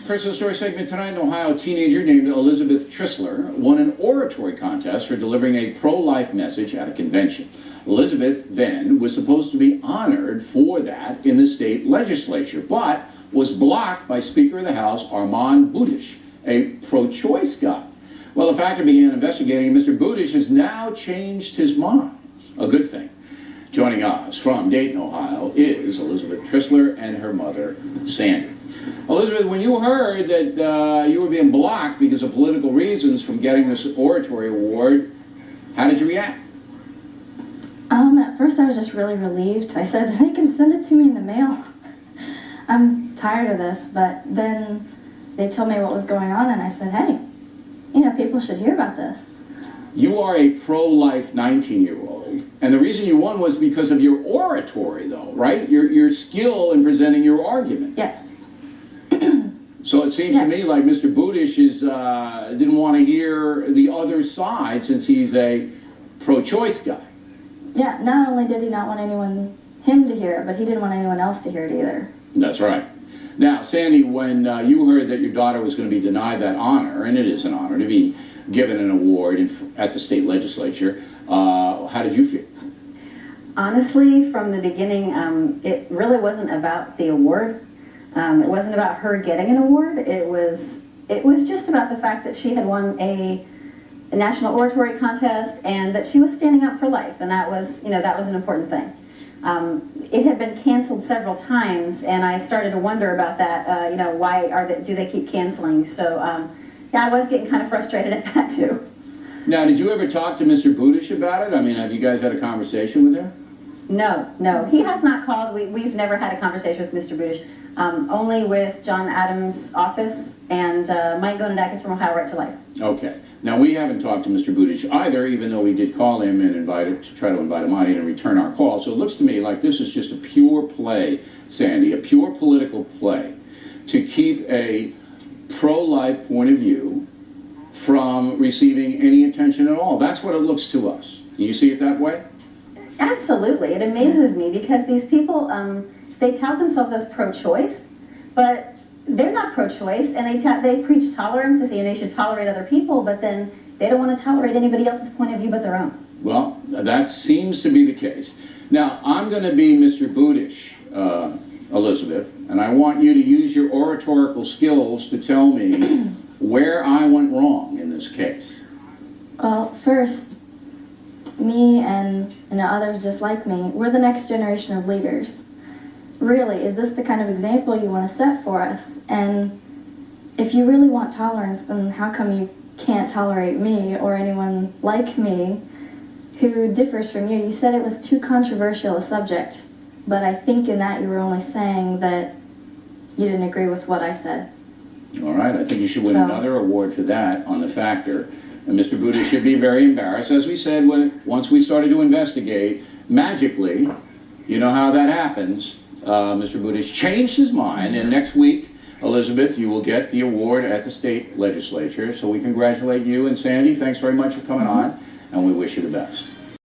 Personal story segment tonight. An Ohio teenager named Elizabeth Trissler won an oratory contest for delivering a pro-life message at a convention. Elizabeth then was supposed to be honored for that in the state legislature, but was blocked by Speaker of the House Armand Budish, a pro-choice guy. Well, the factor began investigating, and Mr. Budish has now changed his mind. A good thing. Joining us from Dayton, Ohio, is Elizabeth Trissler and her mother, Sandy. Elizabeth, when you heard that you were being blocked because of political reasons from getting this oratory award, how did you react? At first I was just really relieved. I said, they can send it to me in the mail. I'm tired of this, but then they told me what was going on, and I said, hey, you know, people should hear about this. You are a pro-life 19-year-old, and the reason you won was because of your oratory, though, right? Your skill in presenting your argument. Yes. So it seems to me like Mr. Budish didn't want to hear the other side since he's a pro-choice guy. Yeah, not only did he not want him to hear it, but he didn't want anyone else to hear it either. That's right. Now, Sandy, when you heard that your daughter was going to be denied that honor, and it is an honor to be given an award at the state legislature, how did you feel? Honestly, from the beginning, it really wasn't about the award. It wasn't about her getting an award. It was just about the fact that she had won a national oratory contest and that she was standing up for life, and that was an important thing. It had been canceled several times, and I started to wonder about that. Why do they keep canceling? So, yeah, I was getting kind of frustrated at that too. Now, did you ever talk to Mr. Budish about it? I mean, have you guys had a conversation with him? No, he has not called. We've never had a conversation with Mr. Budish. Only with John Adams' office and Mike Gonadakis from Ohio Right to Life. Okay. Now, we haven't talked to Mr. Budish either, even though we did call him and try to invite him on. He didn't return our call. So it looks to me like this is just a pure play, Sandy, a pure political play to keep a pro-life point of view from receiving any attention at all. That's what it looks to us. Do you see it that way? Absolutely. It amazes me because these people, they tout themselves as pro-choice, but they're not pro-choice, and they preach tolerance. They say you should tolerate other people, but then they don't want to tolerate anybody else's point of view but their own. Well, that seems to be the case. Now, I'm going to be Mr. Budish, Elizabeth, and I want you to use your oratorical skills to tell me where I went wrong in this case. Well, first, me and others just like me, we're the next generation of leaders. Really, is this the kind of example you want to set for us? And if you really want tolerance, then how come you can't tolerate me or anyone like me who differs from you? You said it was too controversial a subject, but I think in that you were only saying that you didn't agree with what I said. All right, I think you should win another award for that on the factor. And Mr. Budish should be very embarrassed. As we said, once we started to investigate, magically, you know how that happens, Mr. Budish changed his mind, and next week, Elizabeth, you will get the award at the state legislature. So we congratulate you, and Sandy, thanks very much for coming on, and we wish you the best.